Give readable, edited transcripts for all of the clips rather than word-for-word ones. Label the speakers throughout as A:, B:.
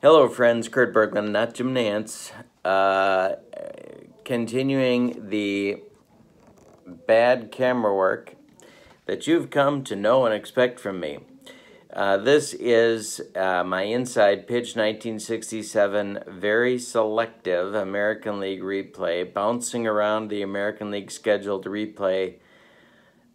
A: Hello friends, Kurt Berglund, not Jim Nance. Continuing the bad camera work that you've come to know and expect from me. This is my Inside Pitch 1967 very selective American League replay, bouncing around the American League schedule to replay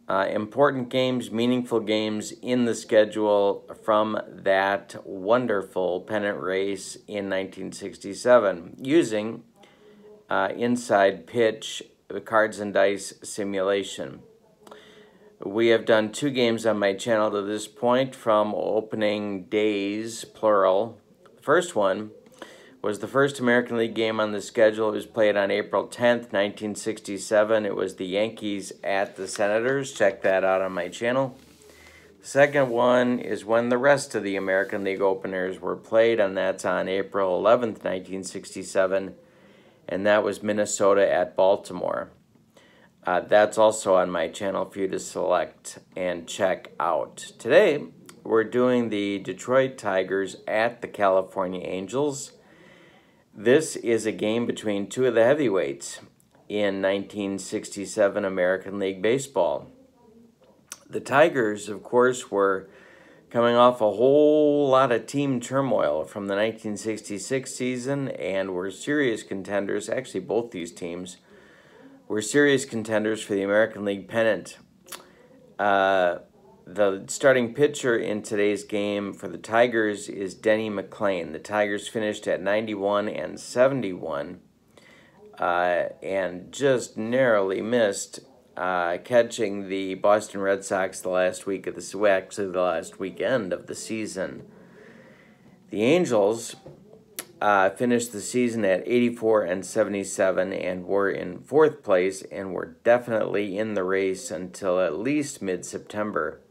A: important games, meaningful games in the schedule from that wonderful pennant race in 1967 using Inside Pitch cards and dice simulation. We have done 2 games on my channel to this point from opening days, plural. The first one was the first American League game on the schedule. It was played on April 10th, 1967. It was the Yankees at the Senators. Check that out on my channel. The second one is when the rest of the American League openers were played, and that's on April 11th, 1967, and that was Minnesota at Baltimore. That's also on my channel for you to select and check out. Today, we're doing the Detroit Tigers at the California Angels. This is a game between 2 of the heavyweights in 1967 American League Baseball. The Tigers, of course, were coming off a whole lot of team turmoil from the 1966 season and were serious contenders. Actually, both these teams were serious contenders for the American League pennant. The starting pitcher in today's game for the Tigers is Denny McLain. The Tigers finished at 91 and 71 and just narrowly missed catching the Boston Red Sox the last week of the last weekend of the season. The Angels finished the season at 84 and 77 and were in 4th place and were definitely in the race until at least mid-September.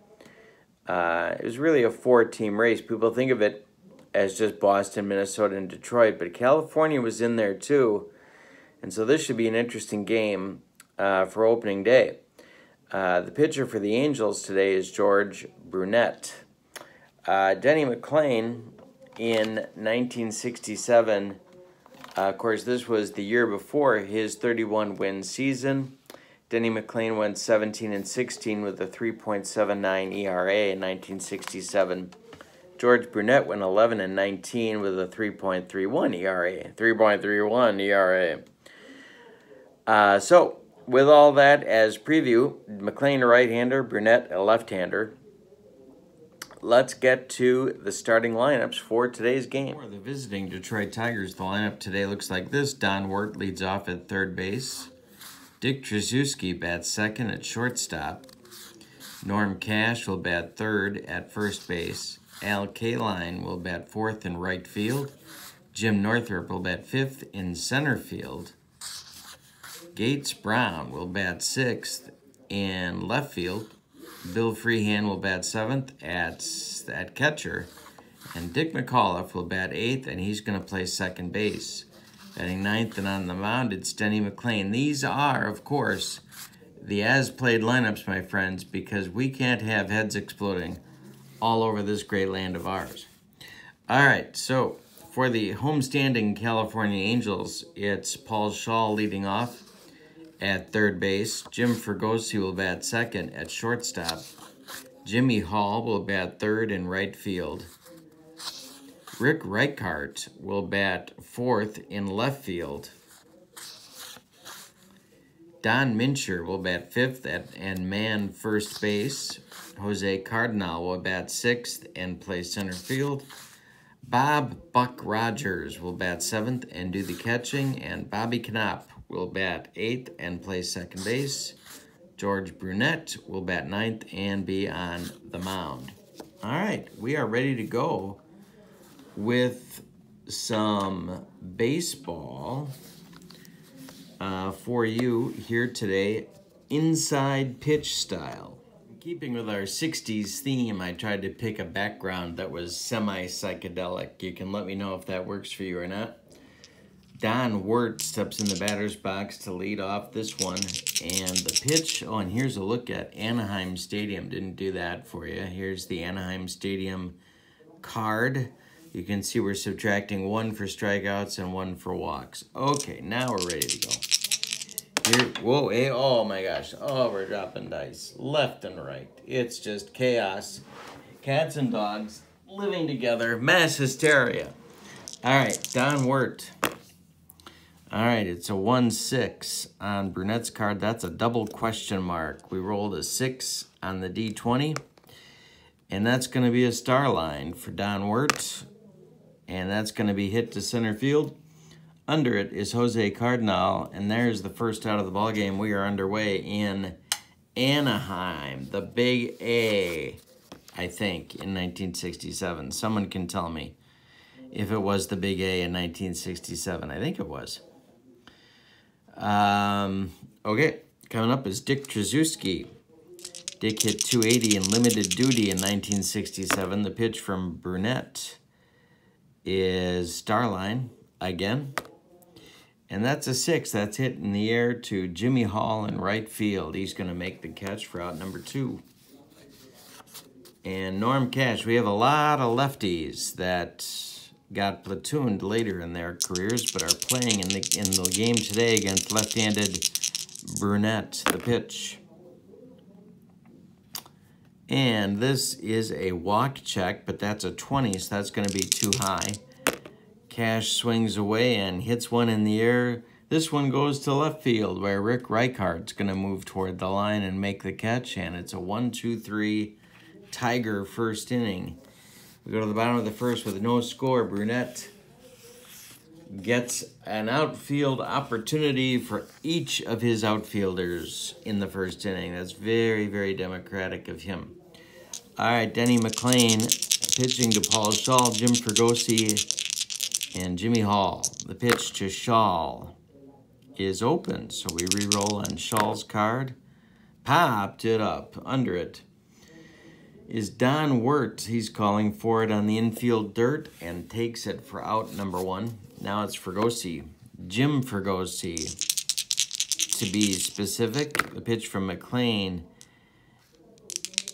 A: It was really a 4-team race. People think of it as just Boston, Minnesota, and Detroit, but California was in there too, and so this should be an interesting game for opening day. The pitcher for the Angels today is George Brunet. Denny McLain in 1967, of course, this was the year before his 31-win season. Denny McLain went 17 and 16 with a 3.79 ERA in 1967. George Brunet went 11 and 19 with a 3.31 ERA. 3.31 ERA. So, with all that as preview, McLain a right-hander, Brunet a left-hander. Let's get to the starting lineups for today's game. For the visiting Detroit Tigers, the lineup today looks like this. Don Wirt leads off at third base. Dick Traczewski bats second at shortstop. Norm Cash will bat third at first base. Al Kaline will bat fourth in right field. Jim Northrup will bat fifth in center field. Gates Brown will bat sixth in left field. Bill Freehan will bat seventh at catcher. And Dick McAuliffe will bat eighth, and he's going to play second base. Batting ninth and on the mound, it's Denny McLain. These are, of course, the as-played lineups, my friends, because we can't have heads exploding all over this great land of ours. All right, so for the homestanding California Angels, it's Paul Shaw leading off at third base. Jim Pergosi will bat second at shortstop. Jimmy Hall will bat third in right field. Rick Reichart will bat fourth in left field. Don Mincher will bat fifth and man first base. Jose Cardinal will bat sixth and play center field. Bob Buck Rogers will bat seventh and do the catching. And Bobby Knopp will bat eighth and play second base. George Brunet will bat ninth and be on the mound. All right, we are ready to go with some baseball for you here today, inside pitch style. Keeping with our 60s theme, I tried to pick a background that was semi-psychedelic. You can let me know if that works for you or not. Don Wirt steps in the batter's box to lead off this one. And the pitch, oh, and here's a look at Anaheim Stadium. Didn't do that for you. Here's the Anaheim Stadium card. You can see we're subtracting 1 for strikeouts and 1 for walks. Okay, now we're ready to go. Here, whoa, hey, oh my gosh. Oh, we're dropping dice left and right. It's just chaos. Cats and dogs living together. Mass hysteria. All right, Don Wirt. All right, it's a 1-6 on Brunet's card. That's a double question mark. We rolled a 6 on the D20. And that's going to be a star line for Don Wirt. And that's going to be hit to center field. Under it is Jose Cardinal, and there's the first out of the ball game. We are underway in Anaheim, the Big A, I think, in 1967. Someone can tell me if it was the Big A in 1967. I think it was. Okay, coming up is Dick Traczewski. Dick hit 280 in limited duty in 1967. The pitch from Brunet is Starline again. And that's a 6. That's hit in the air to Jimmy Hall in right field. He's going to make the catch for out number 2. And Norm Cash. We have a lot of lefties that got platooned later in their careers, but are playing in the game today against left-handed Brunet. The pitch. And this is a walk check, but that's a 20, so that's going to be too high. Cash swings away and hits one in the air. This one goes to left field, where Rick Reichardt's going to move toward the line and make the catch, and it's a 1-2-3 Tiger first inning. We go to the bottom of the first with no score. Brunet gets an outfield opportunity for each of his outfielders in the first inning. That's very, very democratic of him. All right, Denny McLain pitching to Paul Shaw, Jim Pergosi, and Jimmy Hall. The pitch to Shaw is open, so we re-roll on Shaw's card. Popped it up. Under it is Don Wirt. He's calling for it on the infield dirt and takes it for out number 1. Now it's Pergosi. Jim Pergosi, to be specific. The pitch from McLain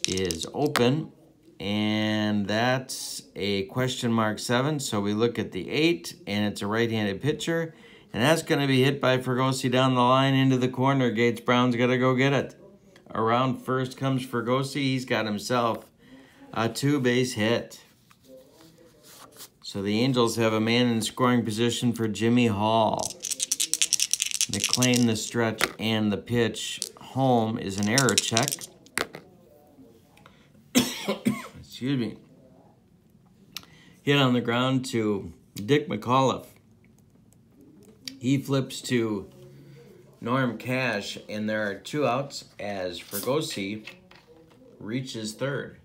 A: is open, and that's a question mark 7. So we look at the 8, and it's a right-handed pitcher, and that's going to be hit by Pergosi down the line into the corner. Gates Brown's got to go get it. Around first comes Pergosi. He's got himself a 2-base hit. So the Angels have a man in scoring position for Jimmy Hall. McLain the stretch and the pitch home is an error check. Excuse me. Hit on the ground to Dick McAuliffe. He flips to Norm Cash, and there are 2 outs as Pergosi reaches third.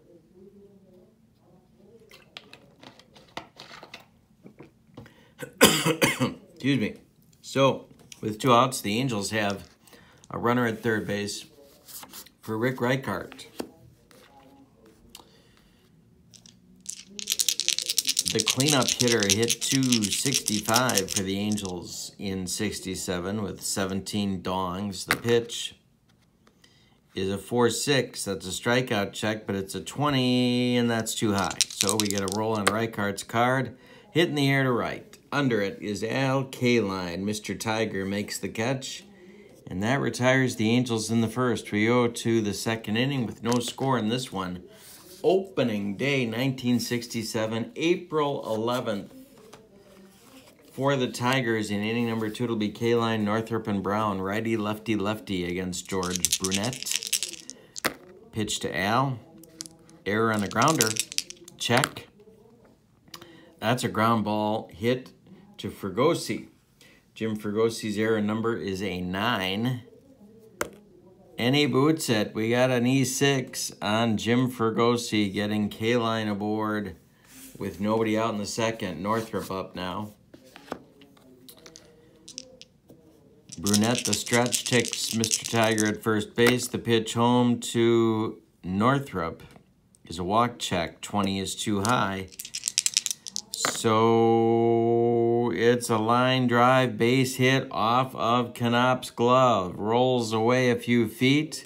A: Excuse me. So, with 2 outs, the Angels have a runner at third base for Rick Reichhardt. The cleanup hitter hit 265 for the Angels in 67 with 17 dongs. The pitch is a 4-6. That's a strikeout check, but it's a 20, and that's too high. So we get a roll on Reichardt's card. Hit in the air to right. Under it is Al Kaline. Mr. Tiger makes the catch, and that retires the Angels in the first. We go to the second inning with no score in this one. Opening day 1967, April 11th. For the Tigers in inning number 2, it'll be Kaline, Northrup, and Brown. Righty, lefty, lefty against George Brunet. Pitch to Al. Error on the grounder. Check. That's a ground ball hit to Pergosi. Jim Pergosi's error number is a 9. And he boots it. We got an E6 on Jim Pergosi getting Kaline aboard with nobody out in the second. Northrup up now. Brunet, the stretch, takes Mr. Tiger at first base. The pitch home to Northrup is a walk check. 20 is too high. So it's a line drive base hit off of Knopp's glove. Rolls away a few feet.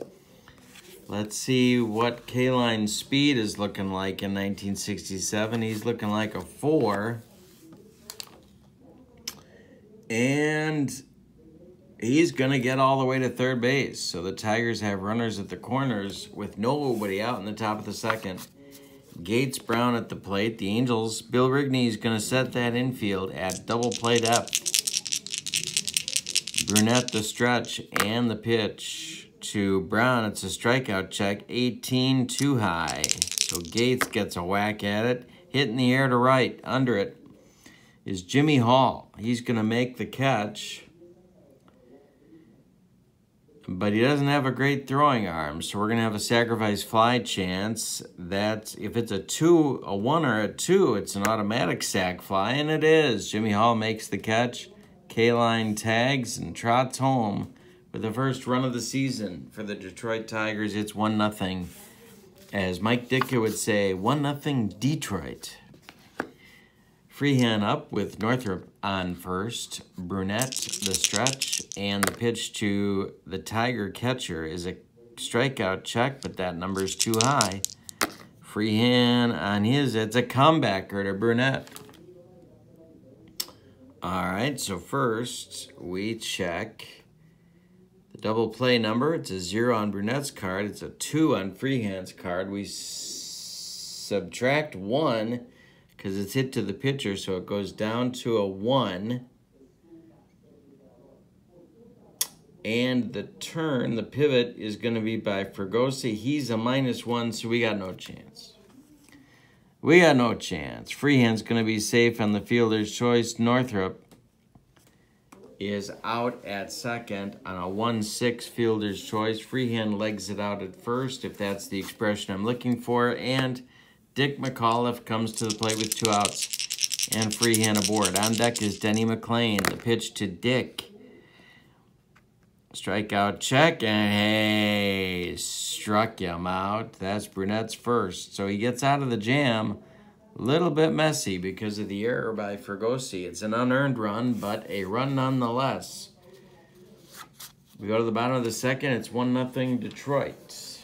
A: Let's see what K-Line's speed is looking like in 1967. He's looking like a 4. And he's going to get all the way to third base. So the Tigers have runners at the corners with nobody out in the top of the second. Gates Brown at the plate. The Angels, Bill Rigney is going to set that infield at double play depth. Brunet the stretch and the pitch to Brown. It's a strikeout check, 18 too high. So Gates gets a whack at it. Hit in the air to right. Under it is Jimmy Hall. He's going to make the catch. But he doesn't have a great throwing arm, so we're going to have a sacrifice fly chance. That if it's a 1 or a 2, it's an automatic sac fly, and it is. Jimmy Hall makes the catch. K-Line tags and trots home with the first run of the season for the Detroit Tigers. It's 1-0. As Mike Ditka would say, 1-0 Detroit. Freehand up with Northrop on first. Brunet the stretch, and the pitch to the Tiger catcher is a strikeout check, but that number's too high. Freehand on his, it's a comebacker to Brunet. All right, so first we check the double play number. It's a 0 on Brunet's card. It's a 2 on Freehand's card. We subtract 1 because it's hit to the pitcher, so it goes down to a 1. And the turn, the pivot, is going to be by Pergosi. He's a -1, so we got no chance. We got no chance. Freehand's going to be safe on the fielder's choice. Northrop is out at second on a 1-6 fielder's choice. Freehand legs it out at first, if that's the expression I'm looking for. And Dick McAuliffe comes to the plate with 2 outs and Freehand aboard. On deck is Denny McLain. The pitch to Dick. Strikeout check, and hey, struck him out. That's Brunet's first. So he gets out of the jam. A little bit messy because of the error by Pergosi. It's an unearned run, but a run nonetheless. We go to the bottom of the second. It's 1-0 Detroit.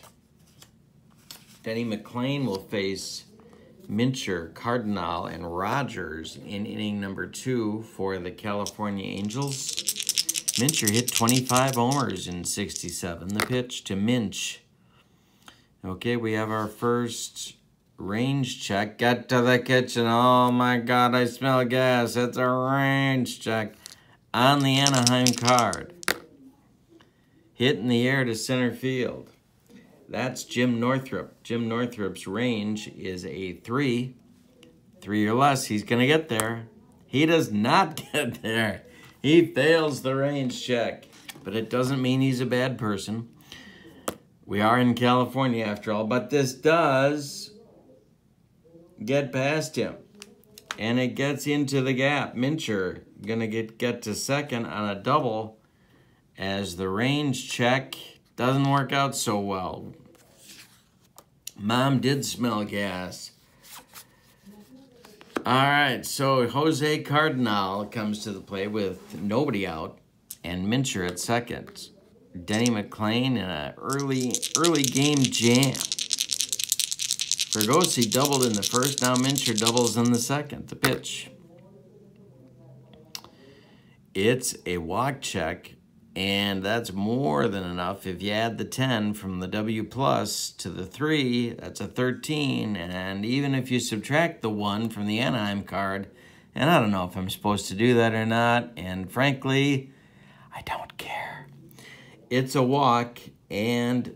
A: Denny McLain will face Mincher, Cardinal, and Rogers in inning number 2 for the California Angels. Mincher hit 25 homers in 67. The pitch to Minch. Okay, we have our first range check. Get to the kitchen. Oh my God, I smell gas. It's a range check on the Anaheim card. Hit in the air to center field. That's Jim Northrop. Jim Northrop's range is a 3. 3 or less. He's going to get there. He does not get there. He fails the range check. But it doesn't mean he's a bad person. We are in California after all. But this does get past him. And it gets into the gap. Mincher going to get to second on a double as the range check doesn't work out so well. Mom did smell gas. All right, so Jose Cardinal comes to the plate with nobody out and Mincher at second. Denny McLain in an early game jam. Pergosi doubled in the first. Now Mincher doubles in the second. The pitch. It's a walk check. And that's more than enough. If you add the 10 from the W plus to the 3, that's a 13. And even if you subtract the 1 from the Anaheim card, and I don't know if I'm supposed to do that or not, and frankly, I don't care. It's a walk, and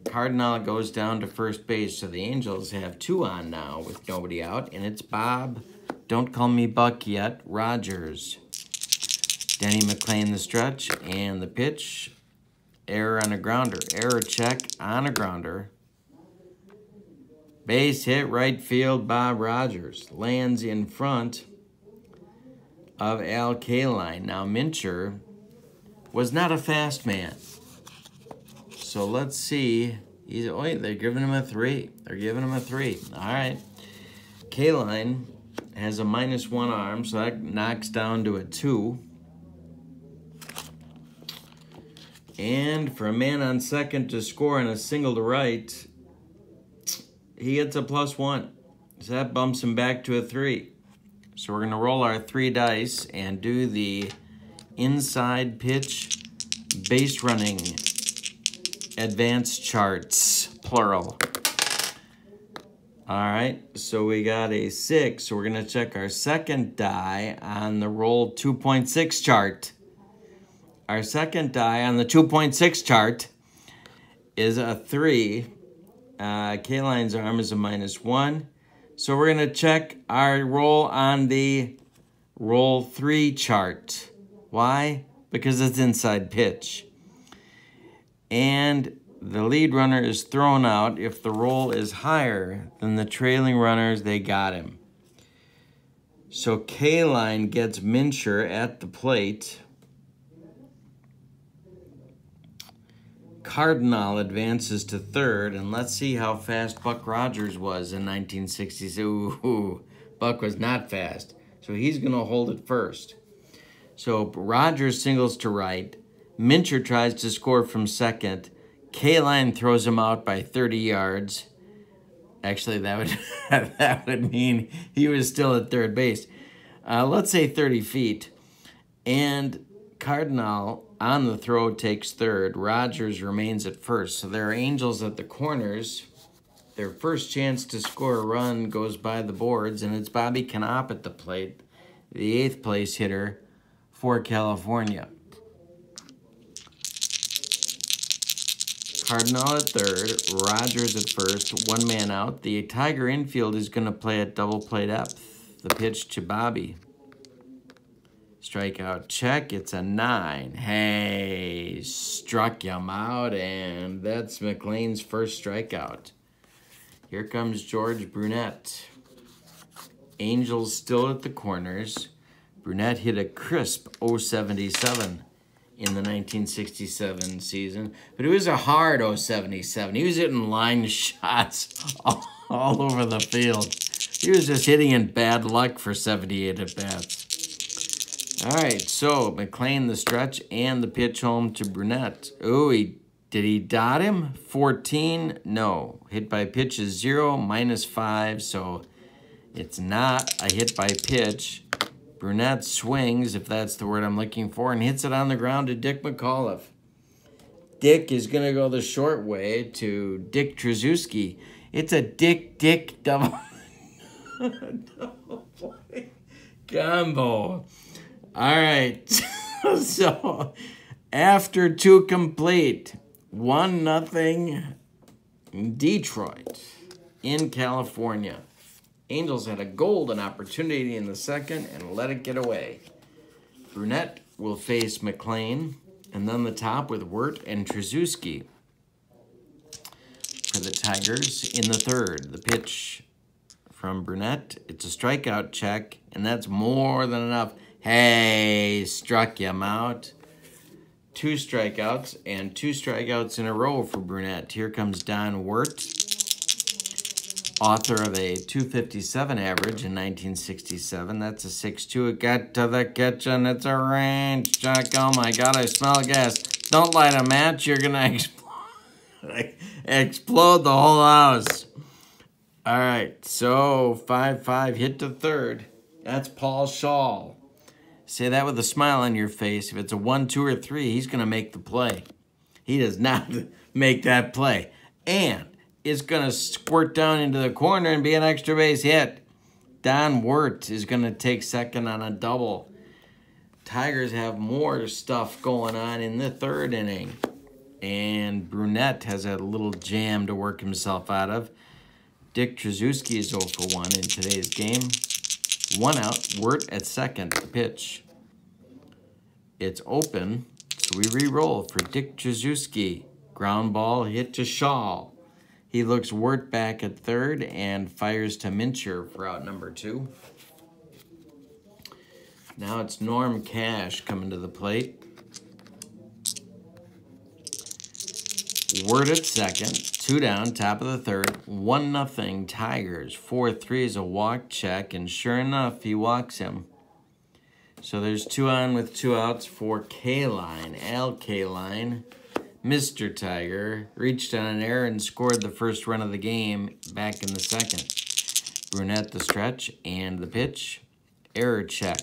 A: Cardinal goes down to first base. So the Angels have 2 on now with nobody out, and it's Bob, don't call me Buck yet, Rogers. Denny McLain the stretch, and the pitch, error on a grounder. Error check on a grounder. Base hit right field, Bob Rogers. Lands in front of Al Kaline. Now Mincher was not a fast man. So let's see. They're giving him a 3. They're giving him a 3. All right. Kaline has a -1 arm, so that knocks down to a 2. And for a man on second to score and a single to right, he gets a +1. So that bumps him back to a 3. So we're going to roll our 3 dice and do the inside pitch base running advanced charts, plural. All right, so we got a 6. So we're going to check our second die on the roll 2.6 chart. Our second die on the 2.6 chart is a 3. K-Line's arm is a -1. So we're going to check our roll on the roll 3 chart. Why? Because it's inside pitch. And the lead runner is thrown out if the roll is higher than the trailing runners. They got him. So K-Line gets Mincher at the plate. Cardinal advances to third, and let's see how fast Buck Rogers was in 1960s. Ooh, Buck was not fast, so he's going to hold it first. So Rogers singles to right. Mincher tries to score from second. K-Line throws him out by 30 yards. Actually, that would that would mean he was still at third base. Let's say 30 feet. And Cardinal on the throw takes third. Rogers remains at first. So there are Angels at the corners. Their first chance to score a run goes by the boards, and it's Bobby Knopp at the plate, the 8th place hitter for California. Cardinal at third, Rogers at first, 1 man out. The Tiger infield is going to play at double play depth. The pitch to Bobby. Strikeout check, it's a 9. Hey, struck him out, and that's McLain's first strikeout. Here comes George Brunet. Angels still at the corners. Brunet hit a crisp .077 in the 1967 season, but it was a hard .077. He was hitting line shots all over the field. He was just hitting in bad luck for 78 at-bats. All right, so McLain the stretch and the pitch home to Brunet. Oh, did he dot him? 14? No. Hit by pitch is 0, -5, so it's not a hit by pitch. Brunet swings, if that's the word I'm looking for, and hits it on the ground to Dick McAuliffe. Dick is going to go the short way to Dick Traczewski. It's a Dick double, double play combo. All right, so after 2 complete, 1-0 Detroit in California. Angels had a golden opportunity in the second and let it get away. Brunet will face McLain, and then the top with Wirt and Traczewski for the Tigers in the third. The pitch from Brunet, it's a strikeout check, and that's more than enough. Hey, struck him out. 2 strikeouts, and 2 strikeouts in a row for Brunet. Here comes Don Wirt, author of a .257 average in 1967. That's a 6-2. It got to the kitchen. It's a range check. Oh, my God, I smell gas. Don't light a match. You're going to explode the whole house. All right, so 5-5 hit to third. That's Paul Shaw. Say that with a smile on your face. If it's a 1, 2, or 3, he's going to make the play. He does not make that play. And it's going to squirt down into the corner and be an extra base hit. Don Wirt is going to take second on a double. Tigers have more stuff going on in the third inning. And Brunet has a little jam to work himself out of. Dick Traczewski is 0 for 1 in today's game. 1 out, Wirt at second, the pitch. It's open, so we re-roll for Dick Traczewski. Ground ball hit to Shaw. He looks Wirt back at third and fires to Mincher for out number 2. Now it's Norm Cash coming to the plate. Wirt at second, 2 down, top of the third, 1-0 Tigers. 4-3 is a walk check, and sure enough, he walks him. So there's 2 on with 2 outs for K-Line. Al K-Line Mr. Tiger reached on an error and scored the first run of the game back in the second. Brunet the stretch and the pitch. Error check.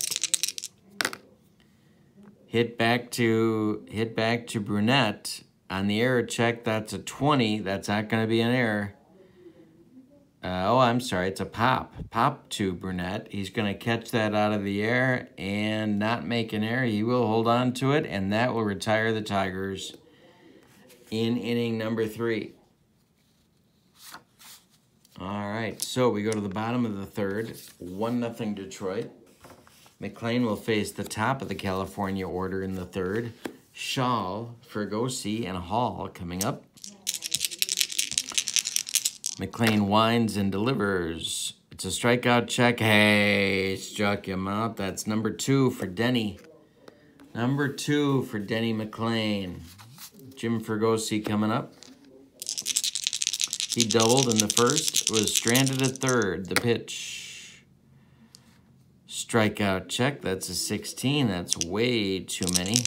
A: Hit back to Brunet. On the error check, that's a 20. That's not going to be an error. I'm sorry. It's a pop. Pop to Brunet. He's going to catch that out of the air and not make an error. He will hold on to it, and that will retire the Tigers in inning number 3. All right, so we go to the bottom of the third. 1-0 Detroit. McLain will face the top of the California order in the third. Shaw, Pergosi, and Hall coming up. McLain winds and delivers. It's a strikeout check. Hey, struck him out. That's number 2 for Denny. Number 2 for Denny McLain. Jim Pergosi coming up. He doubled in the first, was stranded at third. The pitch. Strikeout check. That's a 16. That's way too many.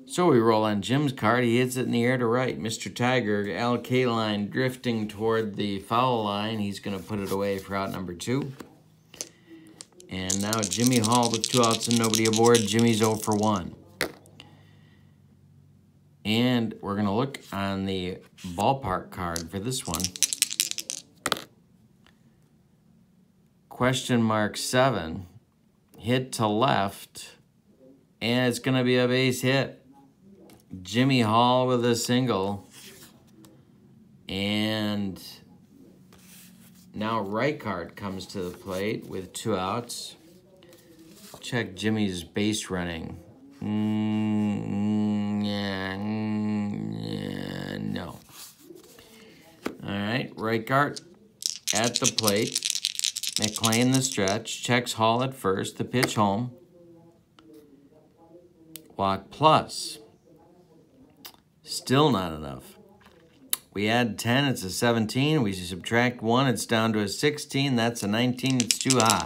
A: So we roll on Jim's card. He hits it in the air to right. Mr. Tiger, Al Kaline drifting toward the foul line. He's going to put it away for out number 2. And now Jimmy Hall with 2 outs and nobody aboard. Jimmy's 0 for 1. And we're going to look on the ballpark card for this one. Question mark 7. Hit to left. And it's going to be a base hit. Jimmy Hall with a single. And now Reichart comes to the plate with 2 outs. Check Jimmy's base running. No. All right, Reichart at the plate. McLain the stretch. Checks Hall at first. The pitch home. Walk plus. Still not enough. We add 10, it's a 17. We subtract 1, it's down to a 16. That's a 19, it's too high.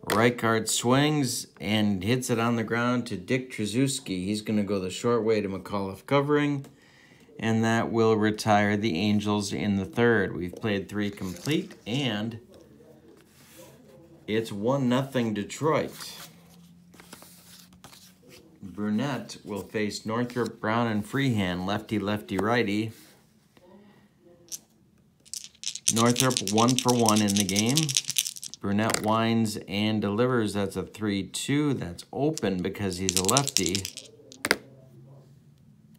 A: Reichart swings and hits it on the ground to Dick Traczewski. He's going to go the short way to McAuliffe covering, and that will retire the Angels in the third. We've played 3 complete, and it's 1-0 Detroit. Brunet will face Northrop, Brown, and Freehand, lefty, lefty, righty. Northrop 1 for 1 in the game. Brunet winds and delivers. That's a 3-2. That's open because he's a lefty.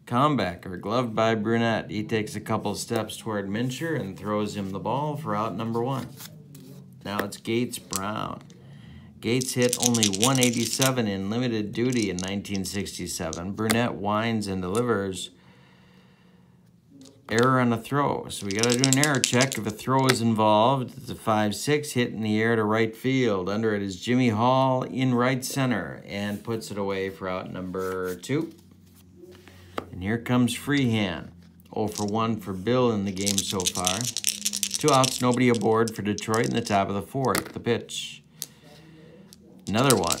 A: Comebacker, gloved by Brunet. He takes a couple steps toward Mincher and throws him the ball for out number 1. Now it's Gates Brown. Gates hit only 187 in limited duty in 1967. Brunet winds and delivers. Error on a throw. So we got to do an error check if a throw is involved. It's a 5-6 hit in the air to right field. Under it is Jimmy Hall in right center and puts it away for out number 2. And here comes Freehand. 0 for 1 for Bill in the game so far. 2 outs, nobody aboard for Detroit in the top of the 4th. The pitch. Another one.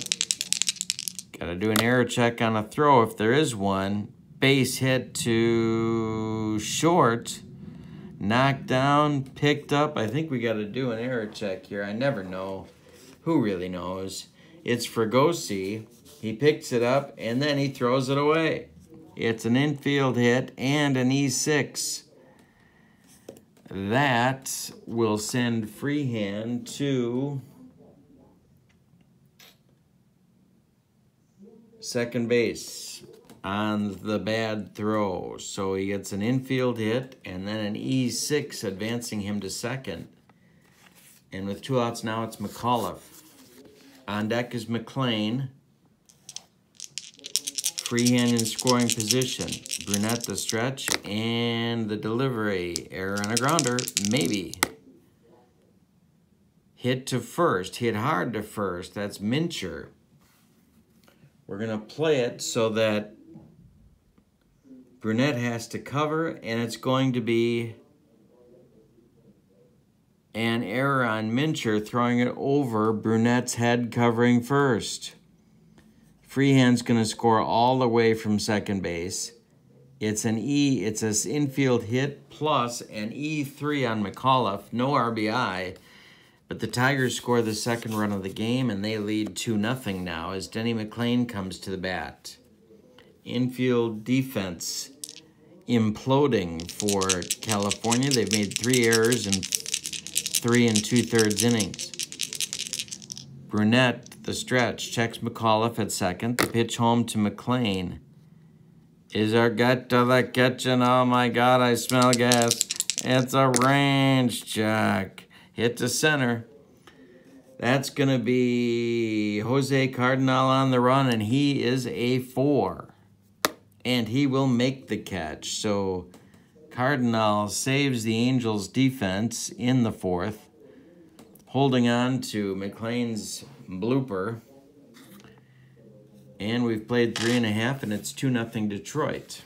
A: Got to do an error check on a throw if there is one. Base hit to short. Knocked down, picked up. I think we got to do an error check here. I never know. Who really knows? It's Pergosi. He picks it up, and then he throws it away. It's an infield hit and an E6. That will send Freehand to second base on the bad throw. So he gets an infield hit and then an E6 advancing him to second. And with 2 outs now, it's McAuliffe. On deck is McLain. Freehand in scoring position. Brunet the stretch and the delivery. Error on a grounder, maybe. Hit to first, hit hard to first. That's Mincher. We're going to play it so that Brunet has to cover, and it's going to be an error on Mincher throwing it over Brunet's head covering first. Freehand's going to score all the way from second base. It's an it's an infield hit plus an E3 on McAuliffe, no RBI. But the Tigers score the second run of the game, and they lead 2-0 now as Denny McLain comes to the bat. Infield defense imploding for California. They've made 3 errors in 3 2/3 innings. Brunet, the stretch, checks McAuliffe at second. The pitch home to McLain. Is our gut to the kitchen? Oh my God, I smell gas. It's a range check. Hit to center. That's going to be Jose Cardinal on the run, and he is a 4. And he will make the catch. So Cardinal saves the Angels' defense in the 4th, holding on to McLain's blooper. And we've played 3.5, and it's 2-0 Detroit.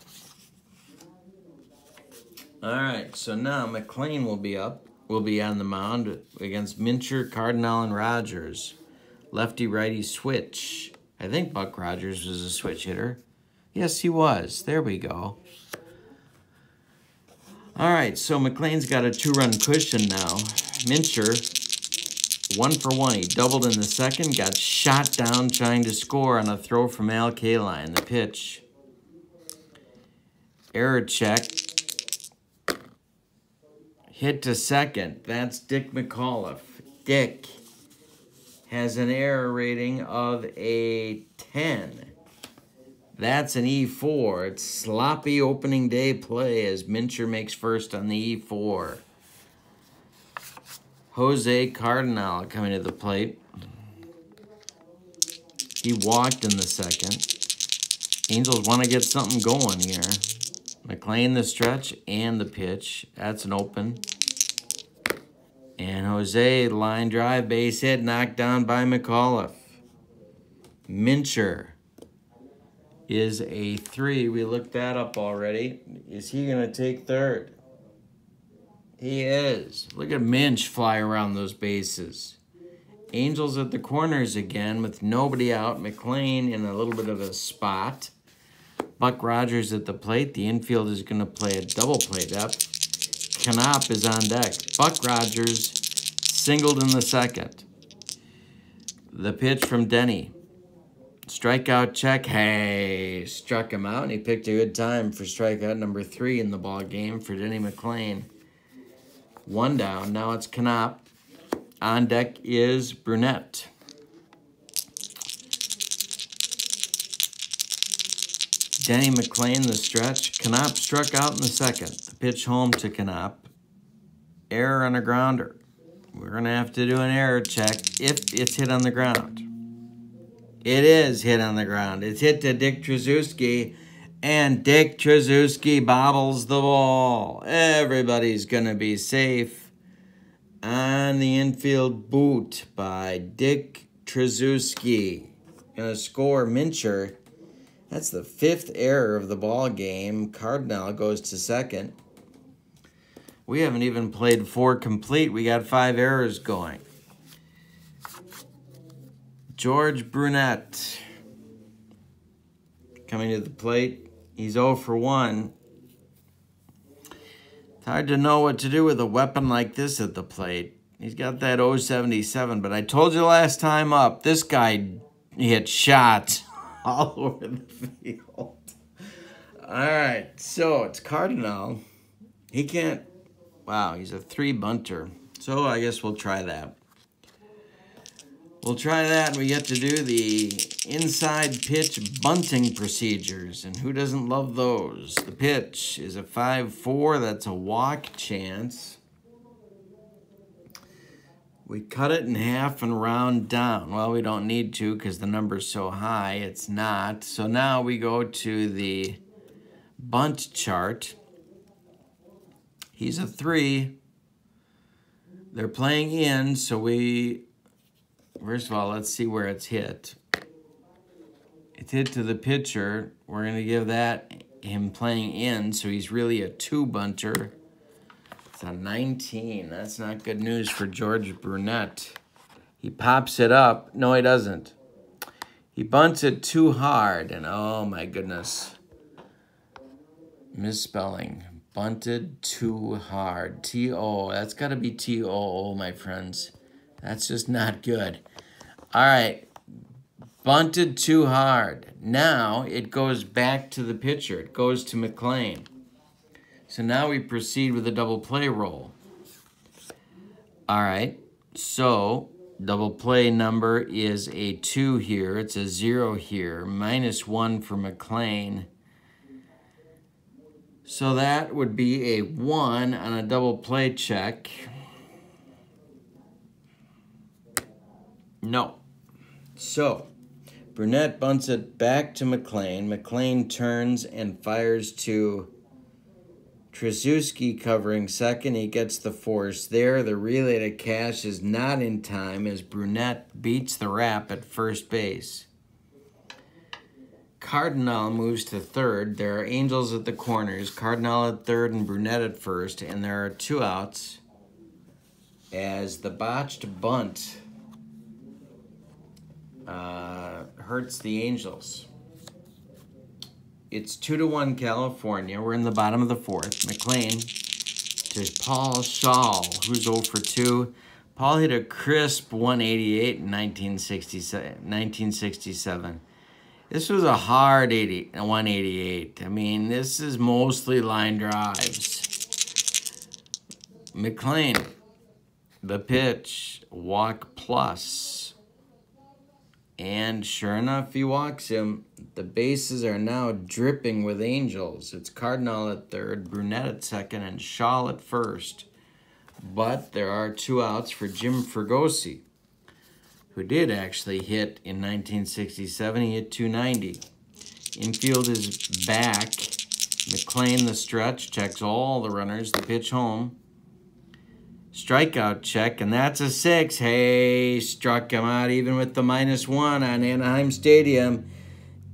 A: All right, so now McLain will be up. Will be on the mound against Mincher, Cardinal, and Rogers. Lefty-righty switch. I think Buck Rogers was a switch hitter. Yes, he was. There we go. All right, so McLain's got a 2-run cushion now. Mincher, 1 for 1. He doubled in the second, got shot down trying to score on a throw from Al Kaline. The pitch. Error check. Hit to second. That's Dick McAuliffe. Dick has an error rating of a 10. That's an E4. It's sloppy opening day play as Mincher makes first on the E4. Jose Cardinal coming to the plate. He walked in the second. Angels want to get something going here. McLain the stretch and the pitch. That's an open. And Jose, line drive, base hit, knocked down by McAuliffe. Mincher is a 3. We looked that up already. Is he going to take third? He is. Look at Minch fly around those bases. Angels at the corners again with nobody out. McLain in a little bit of a spot. Buck Rogers at the plate. The infield is going to play a double play depth. Knopp is on deck. Buck Rogers singled in the second. The pitch from Denny. Strikeout check. Hey, struck him out, and he picked a good time for strikeout number 3 in the ball game for Denny McLain. 1 down. Now it's Knopp. On deck is Brunet. Denny McLain, the stretch. Knopp struck out in the second. The pitch home to Knopp. Error on a grounder. We're going to have to do an error check if it's hit on the ground. It is hit on the ground. It's hit to Dick Traczewski, and Dick Traczewski bobbles the ball. Everybody's going to be safe on the infield boot by Dick Traczewski. Going to score Mincher. That's the 5th error of the ball game. Cardinal goes to second. We haven't even played 4 complete. We got 5 errors going. George Brunet coming to the plate. He's 0 for 1. It's hard to know what to do with a weapon like this at the plate. He's got that 0.77, but I told you last time up, this guy hit shots all over the field. All right, so it's Cardinal. He can't, wow, he's a 3 bunter. So I guess we'll try that. We'll try that, and we get to do the inside pitch bunting procedures, and who doesn't love those? The pitch is a 5-4. That's a walk chance. We cut it in half and round down. Well, we don't need to because the number's so high. It's not. So now we go to the bunt chart. He's a 3. They're playing in, so we... First of all, let's see where it's hit. It's hit to the pitcher. We're going to give that him playing in, so he's really a 2 bunter. It's a 19. That's not good news for George Brunet. He pops it up. No, he doesn't. He bunts it too hard, and oh my goodness. Misspelling. Bunted too hard. T-O. That's got to be T-O-O, my friends. That's just not good. All right. Bunted too hard. Now it goes back to the pitcher. It goes to McLain. So now we proceed with a double play roll. All right. So double play number is a 2 here. It's a 0 here. -1 for McLain. So that would be a 1 on a double play check. No. So Brunet bunts it back to McLain. McLain turns and fires to Traczewski covering second. He gets the force there. The relay to Cash is not in time as Brunet beats the wrap at first base. Cardinal moves to third. There are Angels at the corners. Cardinal at third and Brunet at first. And there are 2 outs as the botched bunt hurts the Angels. It's 2-1 California. We're in the bottom of the 4th. McLain to Paul Shaw, who's 0 for 2. Paul hit a crisp 188 in 1967. This was a hard 188. I mean, this is mostly line drives. McLain, the pitch, walk plus. And sure enough, he walks him. The bases are now dripping with Angels. It's Cardinal at third, Brunet at second, and Shaw at first. But there are 2 outs for Jim Pergosi, who did actually hit in 1967. He hit 290. Infield is back. McLain, the stretch, checks all the runners. The pitch home. Strikeout check, and that's a 6. Hey, struck him out even with the -1 on Anaheim Stadium.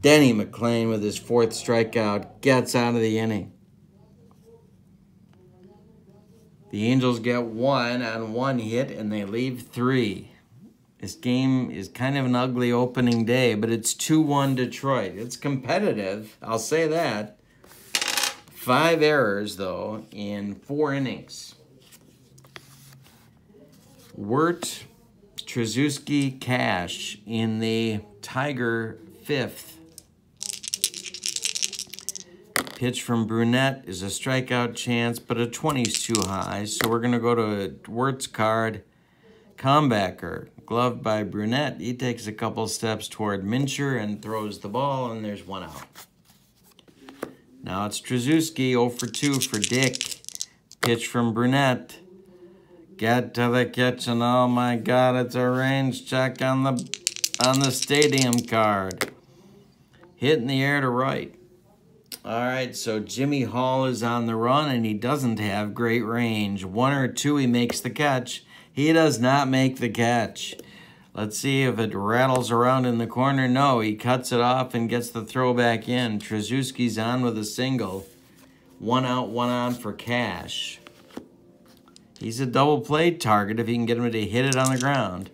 A: Denny McLain with his 4th strikeout gets out of the inning. The Angels get 1 on 1 hit, and they leave 3. This game is kind of an ugly opening day, but it's 2-1 Detroit. It's competitive, I'll say that. 5 errors, though, in 4 innings. Wirt, Traczewski, Cash in the Tiger 5th. Pitch from Brunet is a strikeout chance, but a 20's too high. So we're going to go to Wirt's card. Comebacker, gloved by Brunet. He takes a couple steps toward Mincher and throws the ball, and there's 1 out. Now it's Traczewski, 0 for 2 for Dick. Pitch from Brunet. Get to the kitchen. Oh my God, it's a range check on the stadium card. Hit in the air to right. All right, so Jimmy Hall is on the run, and he doesn't have great range. 1 or 2, he makes the catch. He does not make the catch. Let's see if it rattles around in the corner. No, he cuts it off and gets the throw back in. Traczewski's on with a single. 1 out, 1 on for Cash. He's a double play target if you can get him to hit it on the ground.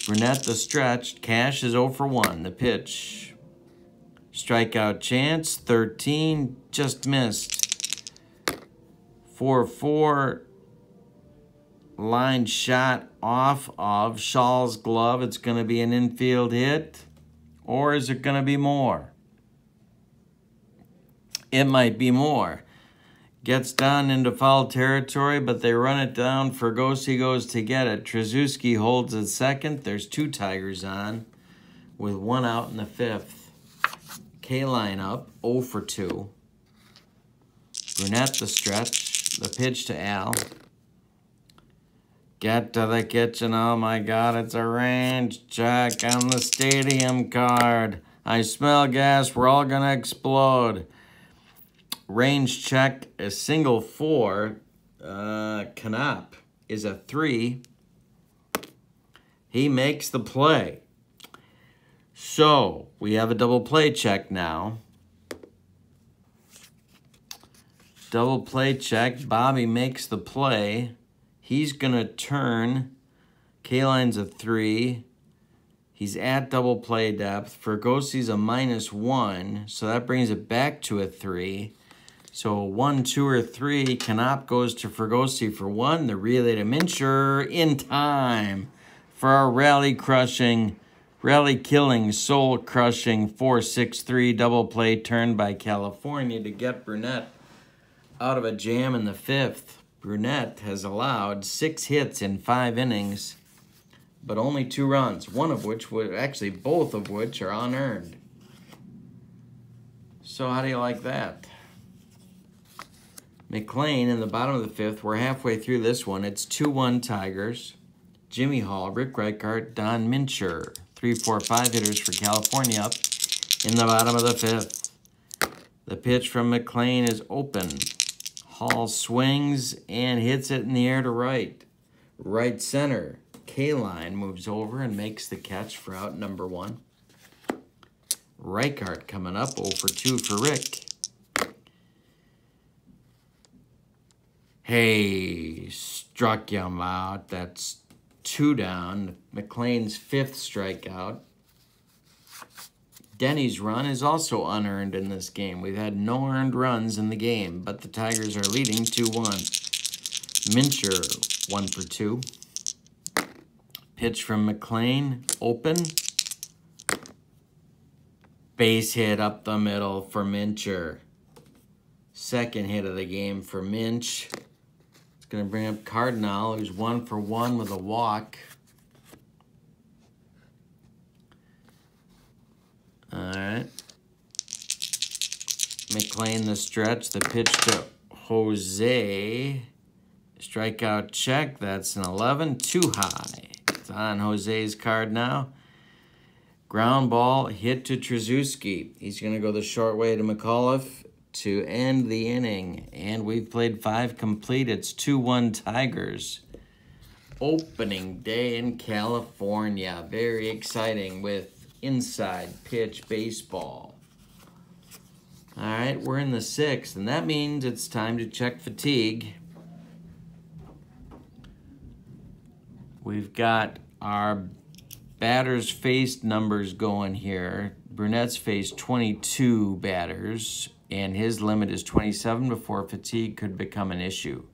A: Brunet the stretch. Cash is 0 for 1. The pitch. Strikeout chance. 13. Just missed. 4-4. Line shot off of Shaw's glove. It's going to be an infield hit. Or is it going to be more? It might be more. Gets down into foul territory, but they run it down. Pergosi goes to get it. Traczewski holds at second. There's 2 Tigers on with 1 out in the 5th. K-line up, 0 for 2. Brunet the stretch. The pitch to Al. Get to the kitchen. Oh my God, it's a range check on the stadium card. I smell gas. We're all going to explode. Range check, a single 4. Canop is a 3. He makes the play. So we have a double play check now. Double play check. Bobby makes the play. He's going to turn. K-line's a 3. He's at double play depth. Pergosi's a -1, so that brings it back to a 3. So 1, 2, or 3. Canop goes to Pergosi for 1. The relay to Mincher in time for our rally-killing, soul-crushing 4-6-3 double play turn by California to get Brunet out of a jam in the 5th. Brunet has allowed 6 hits in 5 innings, but only 2 runs, one of which would actually both of which are unearned. So how do you like that? McLain in the bottom of the 5th. We're halfway through this one. It's 2-1 Tigers. Jimmy Hall, Rick Reichart, Don Mincher. 3, 4, 5 hitters for California up in the bottom of the 5th. The pitch from McLain is open. Hall swings and hits it in the air to right. Right center. K-line moves over and makes the catch for out number 1. Reichart coming up 0 for 2 for Rick. Hey, struck him out. That's 2 down. McLain's 5th strikeout. Denny's run is also unearned in this game. We've had no earned runs in the game, but the Tigers are leading 2-1. Mincher, 1 for 2. Pitch from McLain, open. Base hit up the middle for Mincher. Second hit of the game for Minch. It's going to bring up Cardinal, who's 1 for 1 with a walk. All right. McLain the stretch. The pitch to Jose. Strikeout check. That's an 11. Too high. It's on Jose's card now. Ground ball hit to Traczewski. He's going to go the short way to McAuliffe to end the inning. And we've played 5 complete. It's 2-1 Tigers. Opening day in California. Very exciting with inside pitch baseball. All right, we're in the 6th, and that means it's time to check fatigue. We've got our batters faced numbers going here. Brunet's faced 22 batters, and his limit is 27 before fatigue could become an issue.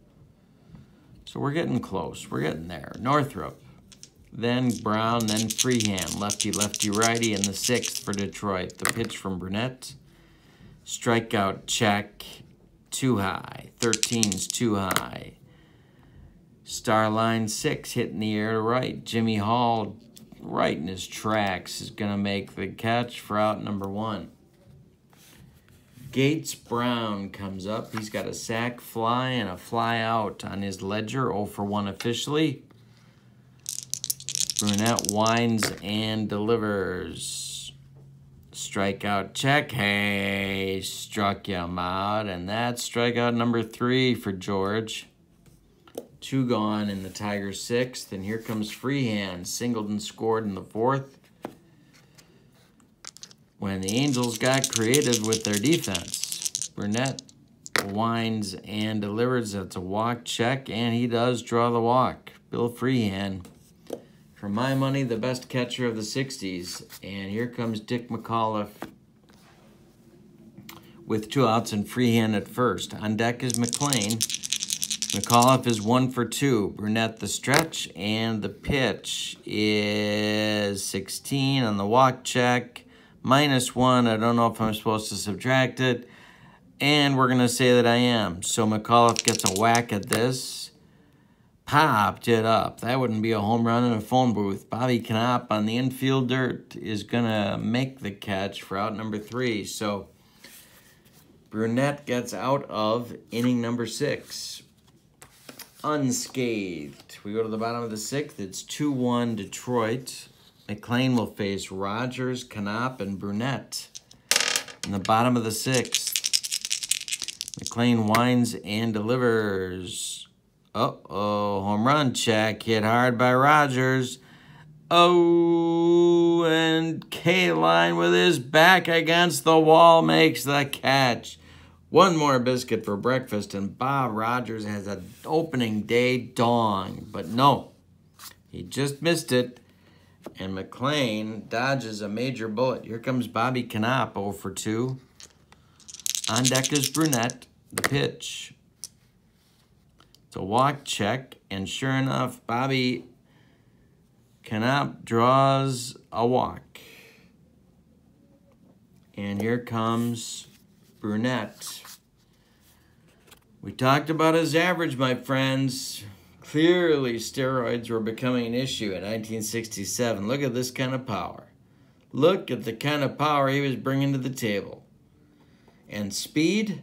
A: So we're getting close. We're getting there. Northrop, then Brown, then Freehand. Lefty, lefty, righty in the 6th for Detroit. The pitch from Brunet. Strikeout check. Too high. 13's too high. Starline 6 hit in the air to right. Jimmy Hall, right in his tracks, is going to make the catch for out number 1. Gates Brown comes up. He's got a sac fly and a fly out on his ledger. 0 for 1 officially. Brunet winds and delivers. Strikeout check. Hey, struck him out. And that's strikeout number 3 for George. 2 gone in the Tigers' 6th. And here comes Freehand. Singled and scored in the 4th. When the Angels got creative with their defense. Brunet winds and delivers. That's a walk check. And he does draw the walk. Bill Freehand. For my money, the best catcher of the 60s. And here comes Dick McAuliffe with 2 outs and Freehand at first. On deck is McLain. McAuliffe is 1 for 2. Brunet the stretch, and the pitch is 16 on the walk check. -1. I don't know if I'm supposed to subtract it. And we're going to say that I am. So McAuliffe gets a whack at this. Popped it up. That wouldn't be a home run in a phone booth. Bobby Knopp on the infield dirt is going to make the catch for out number 3. So Brunet gets out of inning number 6 unscathed. We go to the bottom of the 6th. It's 2-1 Detroit. McLain will face Rogers, Knopp, and Brunet. In the bottom of the 6th, McLain winds and delivers. Uh-oh, home run check, hit hard by Rogers. Oh, and K-Line with his back against the wall makes the catch. One more biscuit for breakfast, and Bob Rogers has an opening day dong. But no, he just missed it, and McLain dodges a major bullet. Here comes Bobby Knopp, 0 for 2. On deck is Brunet. the pitch. It's a walk check, and sure enough, Bobby Canop draws a walk. And here comes Brunet. We talked about his average, my friends. Clearly, steroids were becoming an issue in 1967. Look at this kind of power. Look at the kind of power he was bringing to the table. And speed?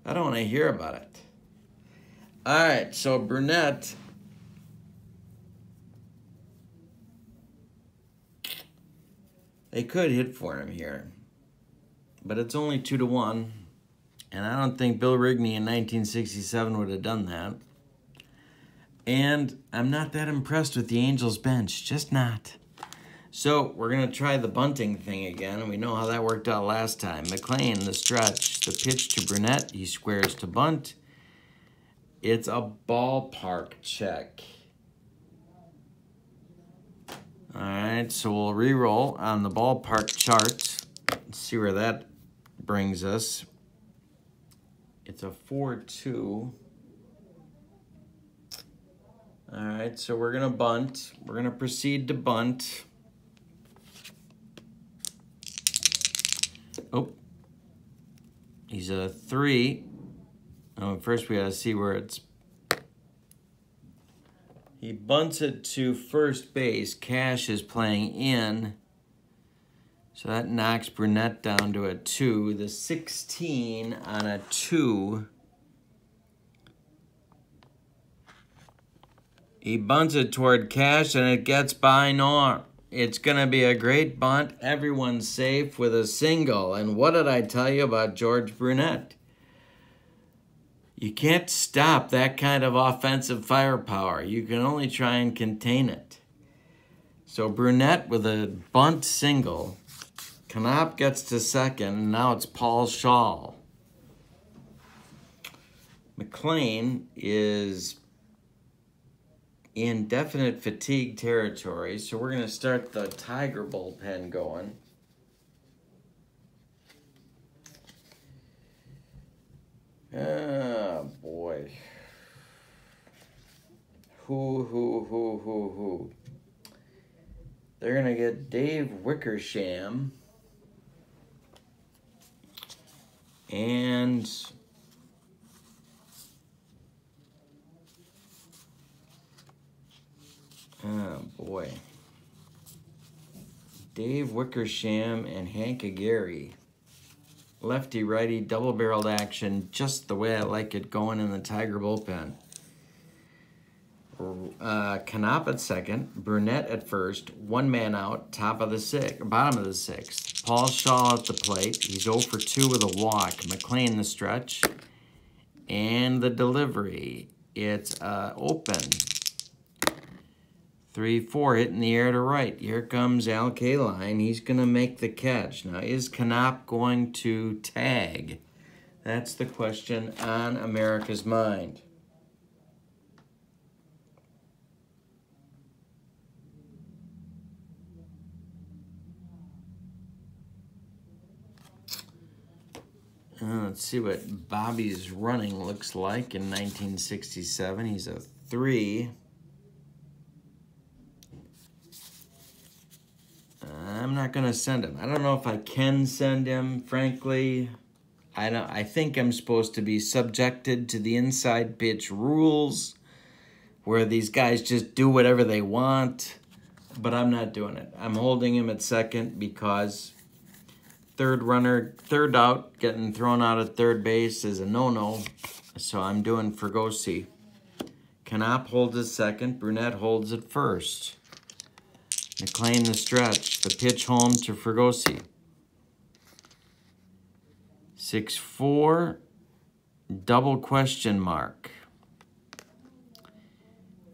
A: I don't want to hear about it. All right, so Brunet, they could hit for him here, but it's only 2-1, and I don't think Bill Rigney in 1967 would have done that. And I'm not that impressed with the Angels bench, just not. So we're going to try the bunting thing again, and we know how that worked out last time. McLain, the stretch, the pitch to Brunet, he squares to bunt. It's a ballpark check. All right, so we'll re-roll on the ballpark chart. Let's see where that brings us. It's a 4-2. All right, so we're going to bunt. We're going to proceed to bunt. Oh, he's a 3. Oh, first we got to see where it's... He bunts it to first base. Cash is playing in. So that knocks Brunet down to a 2. The 16 on a 2. He bunts it toward Cash, and it gets by Norm. It's going to be a great bunt. Everyone's safe with a single. And what did I tell you about George Brunet? You can't stop that kind of offensive firepower. You can only try and contain it. So Brunet with a bunt single. Canop gets to second, and now it's Paul Shaw. McLain is in definite fatigue territory, so we're going to start the Tiger bullpen going. Oh, boy. Who? They're going to get Dave Wickersham. And... oh, boy. Dave Wickersham and Hank Aguirre. Lefty-righty, double-barreled action, just the way I like it going in the Tiger bullpen. Canop at second, Brunet at first, one man out, bottom of the 6th. Paul Shaw at the plate. He's 0 for 2 with a walk. McLain the stretch. And the delivery. It's open. 3-4, hit in the air to right. Here comes Al Kaline. He's going to make the catch. Now, is Canop going to tag? That's the question on America's mind. Let's see what Bobby's running looks like in 1967. He's a 3. I'm not going to send him. I don't know if I can send him, frankly. I think I'm supposed to be subjected to the inside pitch rules where these guys just do whatever they want, but I'm not doing it. I'm holding him at second because third out, getting thrown out at third base is a no-no, so I'm doing Pergosi. Canop holds at second. Brunet holds at first. McLain the stretch. The pitch home to Pergosi. 6-4. Double question mark.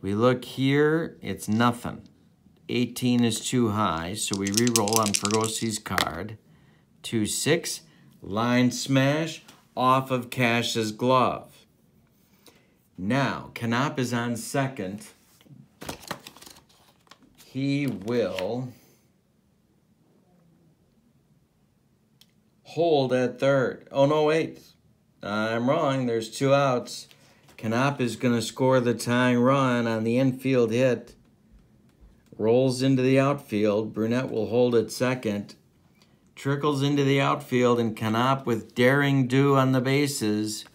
A: We look here. It's nothing. 18 is too high, so we re-roll on Pergosi's card. 2-6. Line smash off of Cash's glove. Now, Canop is on second. He will hold at third. Oh, no, wait. I'm wrong. There's 2 outs. Knopp is going to score the tying run on the infield hit. Rolls into the outfield. Brunet will hold at second. Trickles into the outfield, and Knopp, with daring do on the bases,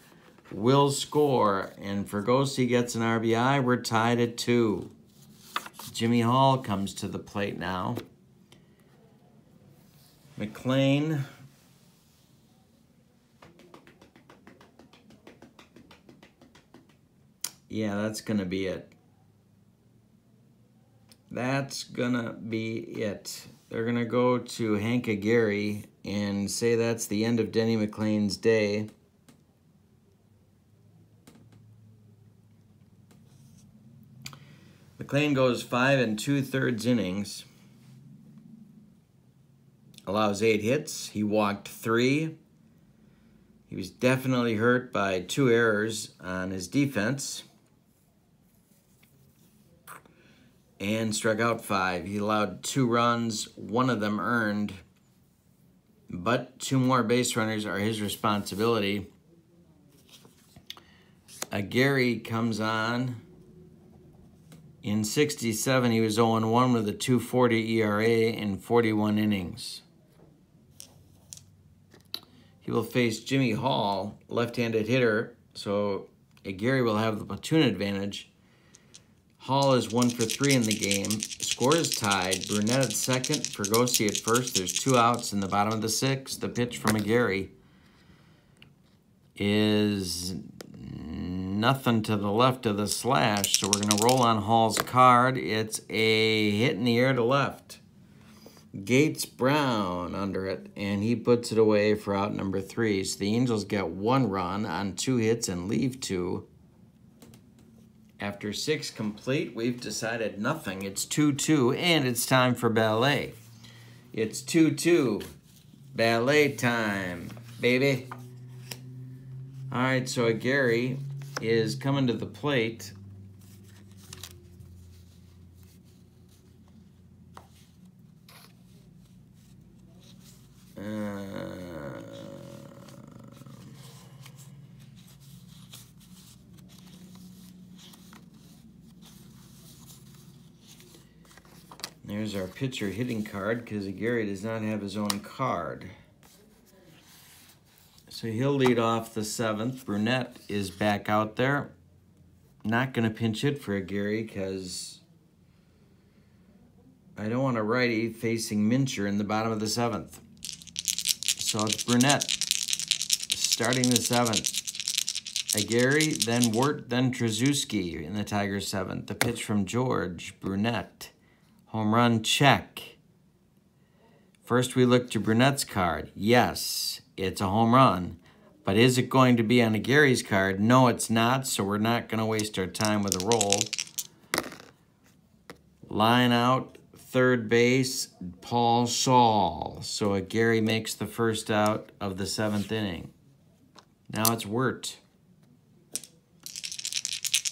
A: will score. And Pergosi gets an RBI. We're tied at 2. Jimmy Hall comes to the plate now. McLain. Yeah, that's going to be it. That's going to be it. They're going to go to Hank Aguirre and say that's the end of Denny McLain's day. McLain goes 5 2/3 innings. Allows 8 hits. He walked 3. He was definitely hurt by 2 errors on his defense. And struck out 5. He allowed 2 runs, 1 of them earned. But 2 more base runners are his responsibility. Aguirre comes on. In 67, he was 0-1 with a 2.40 ERA in 41 innings. He will face Jimmy Hall, left-handed hitter, so Aguirre will have the platoon advantage. Hall is 1 for 3 in the game. Score is tied. Brunet at second, Pergosi at first. There's 2 outs in the bottom of the 6th. The pitch from Aguirre is nothing to the left of the slash, so we're going to roll on Hall's card. It's a hit in the air to left. Gates Brown under it, and he puts it away for out number 3. So the Angels get 1 run on 2 hits and leave 2. After 6 complete, we've decided nothing. It's 2-2, and it's time for ballet. It's 2-2. Ballet time, baby. All right, so Aguirre is coming to the plate. There's our pitcher hitting card because Aguirre does not have his own card. So he'll lead off the 7th. Brunet is back out there. Not going to pinch hit for Aguirre because I don't want a righty facing Mincher in the bottom of the 7th. So it's Brunet starting the 7th. Aguirre, then Wirt, then Traczewski in the Tigers' 7th. The pitch from George. Brunet. Home run, check. First we look to Brunet's card. Yes, it's a home run. But is it going to be on Aguirre's card? No, it's not, so we're not going to waste our time with a roll. Line out, third base, Paul Saul. So Aguirre makes the first out of the 7th inning. Now it's Wirt.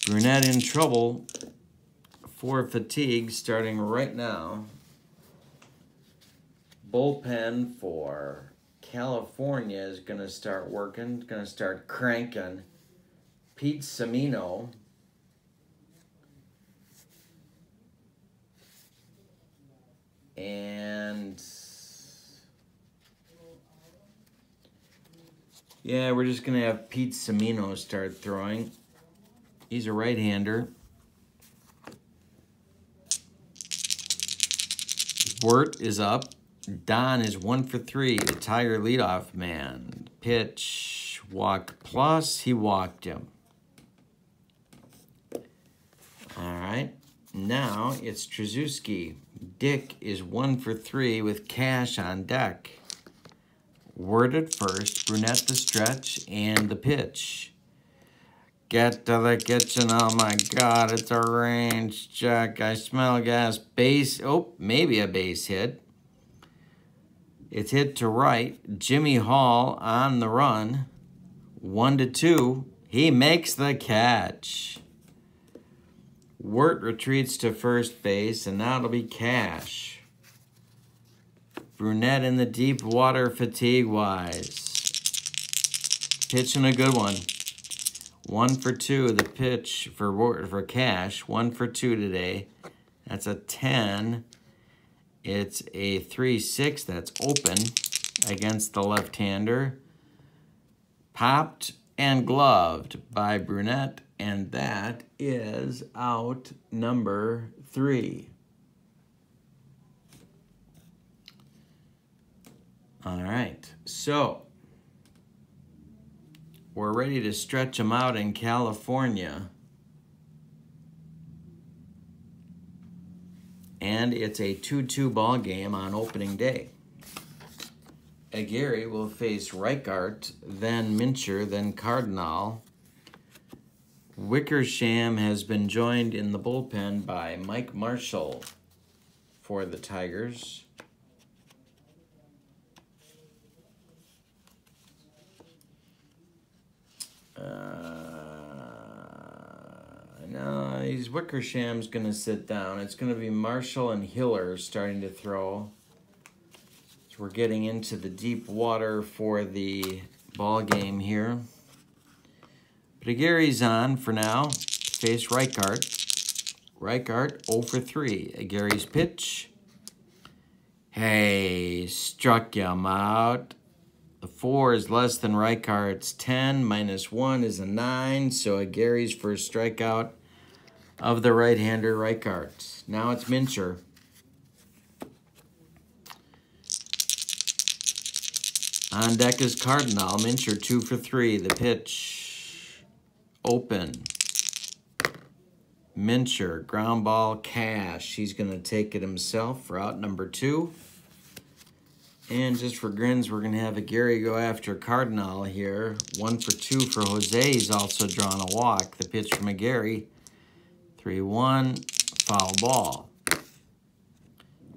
A: Brunet in trouble for fatigue starting right now. Bullpen for California is going to start working, going to start cranking. Pete Semino. And yeah, we're just going to have Pete Semino start throwing. He's a right-hander. Wirt is up. Don is 1 for 3, the Tiger leadoff man. Pitch, walk plus, he walked him. All right, now it's Traczewski. Dick is 1 for 3 with Cash on deck. Wirt at first, Brunet the stretch, and the pitch. Get to the kitchen, oh my God, it's a range check. I smell gas. Base, oh, maybe a base hit. It's hit to right. Jimmy Hall on the run. 1-2. He makes the catch. Wirt retreats to first base, and now it'll be Cash. Brunet in the deep water fatigue-wise. pitching a good one. 1 for 2, the pitch for Cash. 1 for 2 today. That's a 10. It's a 3-6 that's open against the left-hander. Popped and gloved by Brunet, and that is out number 3. All right, so we're ready to stretch them out in California. And it's a 2-2 ball game on opening day. Aguirre will face Reichart, then Mincher, then Cardinal. Wickersham has been joined in the bullpen by Mike Marshall for the Tigers. No, Wickersham's going to sit down. It's going to be Marshall and Hiller starting to throw. So we're getting into the deep water for the ball game here. But Aguirre's on for now. Face Reichart. Reichart 0 for 3. Aguirre's pitch. Hey, struck him out. The 4 is less than Reichardt's 10. -1 is a 9. So Aguirre's first strikeout of the right-hander Reichart. Now it's Mincher. On deck is Cardinal. Mincher 2 for 3. The pitch open. Mincher, ground ball, Cash. He's going to take it himself for out number 2. And just for grins, we're going to have Aguirre go after Cardinal here. 1 for 2 for Jose. He's also drawn a walk. The pitch from Aguirre. 3-1, foul ball.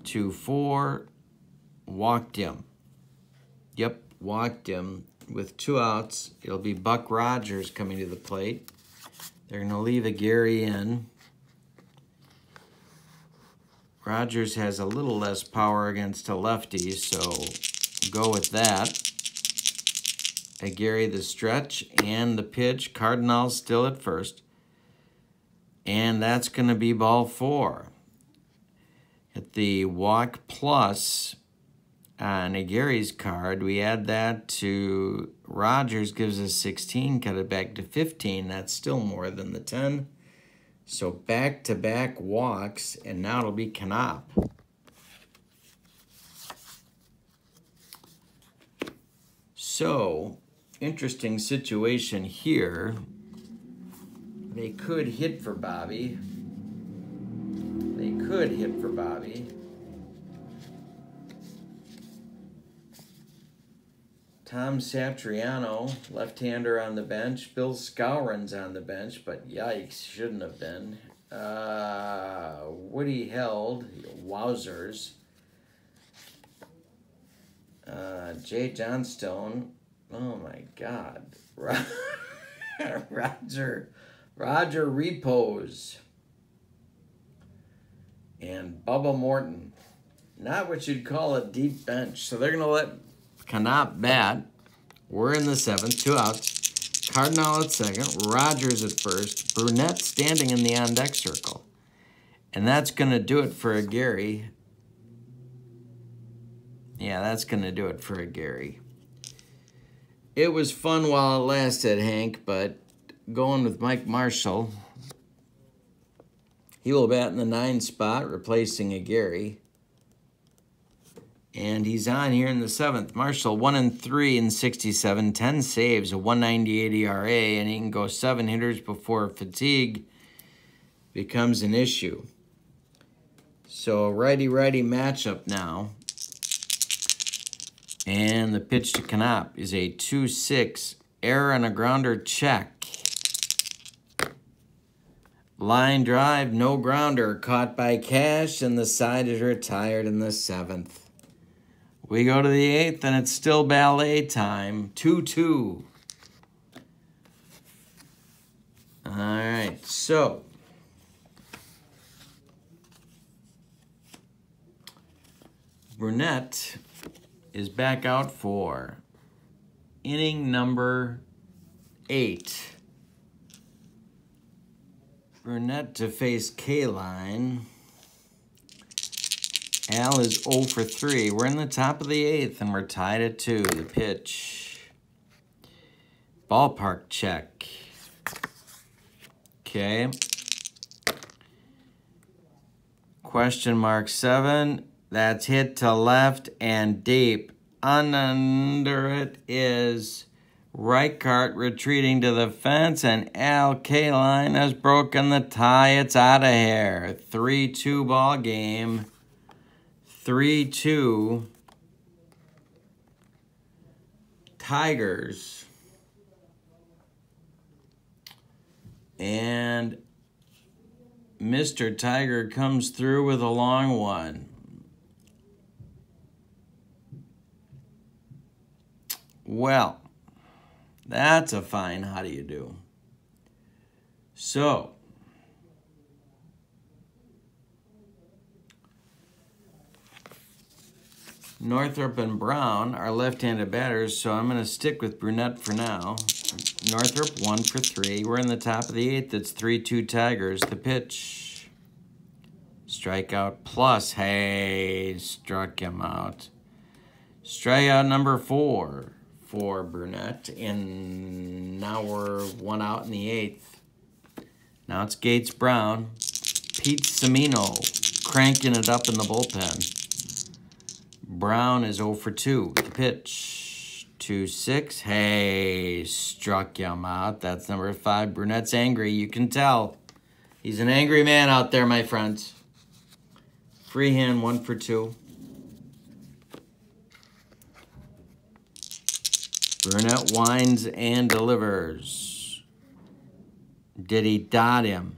A: 2-4, walked him. Yep, walked him. With 2 outs, it'll be Buck Rogers coming to the plate. They're going to leave Aguirre in. Rogers has a little less power against a lefty, so go with that. Aguirre the stretch and the pitch. Cardinal still at first. And that's going to be ball 4. At the walk plus on Aguirre's card, we add that to Rogers, gives us 16, cut it back to 15. That's still more than the 10. So back-to-back walks, and now it'll be Canop. So, interesting situation here. They could hit for Bobby. They could hit for Bobby. Tom Satriano, left-hander on the bench. Bill Skowron's on the bench, but yikes, shouldn't have been. Woody Held, wowzers. Jay Johnstone, oh my God. Roger Repose. And Bubba Morton. Not what you'd call a deep bench. So they're going to let Canop bat. We're in the 7th, 2 outs. Cardinal at second. Rogers at first. Brunet standing in the on-deck circle. And that's going to do it for Aguirre. Yeah, that's going to do it for Aguirre. It was fun while it lasted, Hank, but going with Mike Marshall. He will bat in the 9 spot, replacing Aguirre. And he's on here in the 7th. Marshall, 1-3 in 67, 10 saves, a 198 ERA, and he can go 7 hitters before fatigue becomes an issue. So righty-righty matchup now. And the pitch to Canop is a 2-6, error and a grounder check. Line drive, no grounder, caught by Cash, and the side is retired in the 7th. We go to the 8th, and it's still ballet time, 2-2. All right, so Brunet is back out for inning number 8. Brunet to face K-line. Al is 0 for 3. We're in the top of the 8th, and we're tied at 2. The pitch. Ballpark check. Okay. Question mark 7. That's hit to left and deep. Under it is Reichart retreating to the fence, and Al K-line has broken the tie. It's out of here. 3-2 ball game. 3-2 Tigers. And Mr. Tiger comes through with a long one. Well, that's a fine how do you do. So, Northrop and Brown are left-handed batters, so I'm going to stick with Brunet for now. Northrop 1 for 3. We're in the top of the 8th. It's 3-2 Tigers. The pitch. Strikeout plus. Hey, struck him out. Strikeout number 4 for Brunet. And now we're 1 out in the 8th. Now it's Gates Brown. Pete Semino cranking it up in the bullpen. Brown is 0 for 2. The pitch. 2-6. Hey, struck him out. That's number 5. Brunet's angry. You can tell. He's an angry man out there, my friends. Free hand, 1 for 2. Brunet winds and delivers. Did he dot him?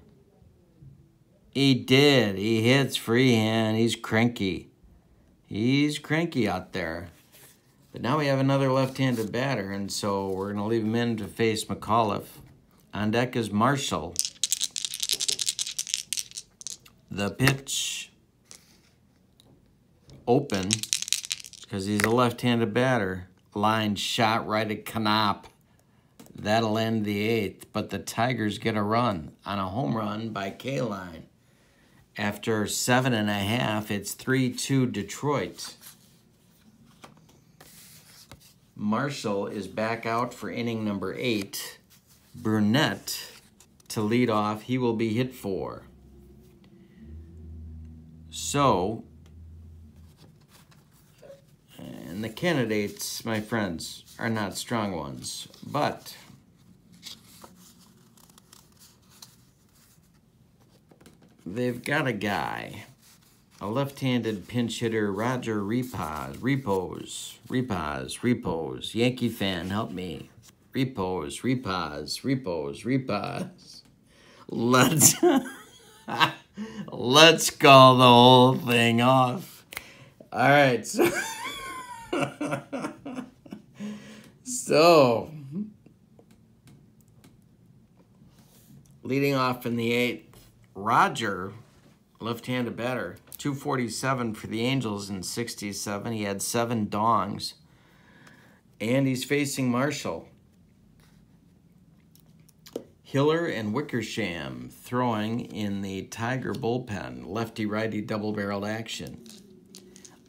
A: He did. He hits free hand. He's cranky. He's cranky out there. But now we have another left-handed batter, and so we're going to leave him in to face McAuliffe. On deck is Marshall. The pitch. Open, because he's a left-handed batter. Line shot right at Knopp. That'll end the 8th, but the Tigers get a run on a home run by K-line. After 7.5, it's 3-2 Detroit. Marshall is back out for inning number 8. Brunet to lead off. He will be hit for. So, and the candidates, my friends, are not strong ones, but they've got a guy, a left-handed pinch hitter, Roger Repos. Yankee fan, help me. Repos. Let's call the whole thing off. All right, so leading off in the 8th, Roger, left-handed batter, 247 for the Angels in 67. He had 7 dongs. And he's facing Marshall. Hiller and Wickersham throwing in the Tiger bullpen. Lefty-righty double-barreled action.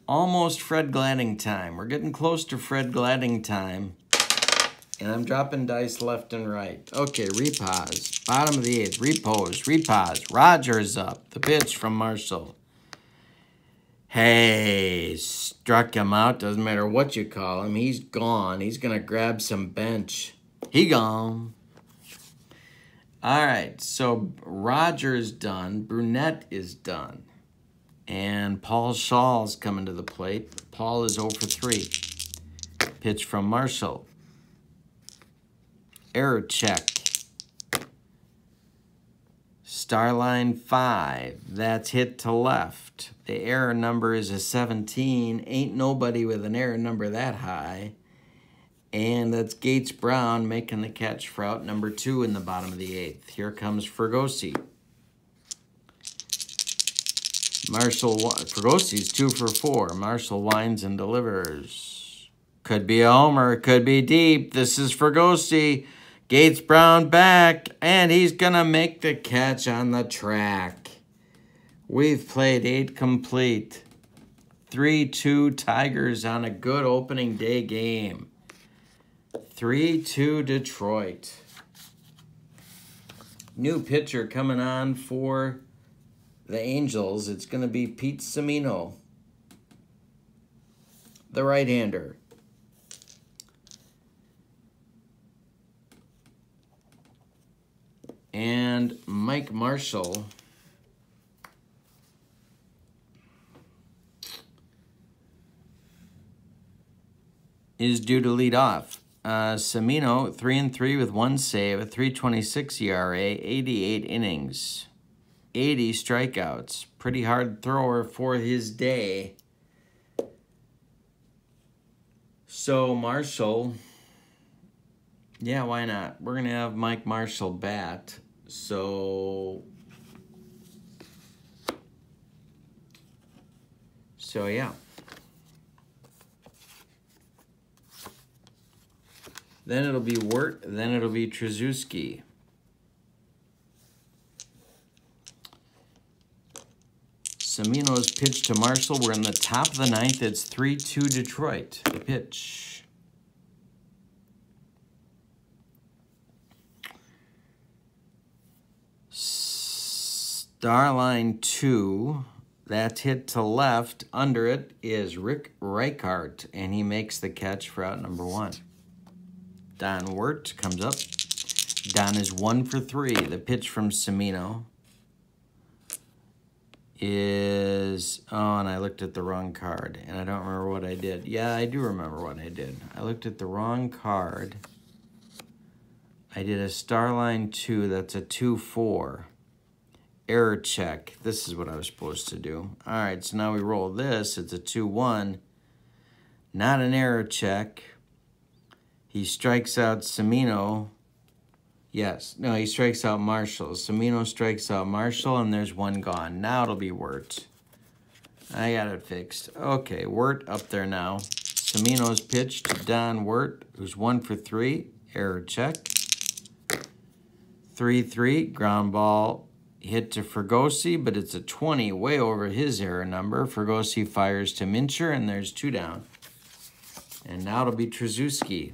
A: Almost Fred Gladding time. We're getting close to Fred Gladding time. And I'm dropping dice left and right. Okay, Repos. Bottom of the 8th. Repos. Rogers up. The pitch from Marshall. Hey, struck him out. Doesn't matter what you call him. He's gone. He's going to grab some bench. He gone. All right, so Rogers done. Brunet is done. And Paul Shaw's coming to the plate. Paul is 0 for 3. Pitch from Marshall. Error check. Starline 5. That's hit to left. The error number is a 17. Ain't nobody with an error number that high. And that's Gates Brown making the catch for out number 2 in the bottom of the 8th. Here comes Pergosi. Pergosi's 2 for 4. Marshall winds and delivers. Could be a homer. Could be deep. This is Pergosi. Gates Brown back, and he's going to make the catch on the track. We've played 8 complete. 3-2 Tigers on a good opening day game. 3-2 Detroit. New pitcher coming on for the Angels. It's going to be Pete Semino, the right-hander. And Mike Marshall is due to lead off. Semino, 3-3 with 1 save, a 3.26 ERA, 88 innings, 80 strikeouts. Pretty hard thrower for his day. So Marshall, yeah, why not? We're going to have Mike Marshall bat. So yeah. Then it'll be Wirt, then it'll be Traczewski. Semino's pitch to Marshall. We're in the top of the 9th. It's 3-2 Detroit. The pitch. Starline 2. That hit to left. Under it is Rick Reichart, and he makes the catch for out number 1. Don Wirt comes up. Don is 1 for 3. The pitch from Semino is... Oh, and I looked at the wrong card, and I don't remember what I did. Yeah, I do remember what I did. I looked at the wrong card. I did a Starline 2. That's a 2-4. Error check. This is what I was supposed to do. All right, so now we roll this. It's a 2-1. Not an error check. He strikes out Semino. Yes. No, he strikes out Marshall. Semino strikes out Marshall, and there's 1 gone. Now it'll be Wirt. I got it fixed. Okay, Wirt up there now. Semino's pitch to Don Wirt, who's 1 for 3. Error check. 3-3. Ground ball hit to Pergosi, but it's a 20, way over his error number. Pergosi fires to Mincher, and there's 2 down. And now it'll be Traczewski.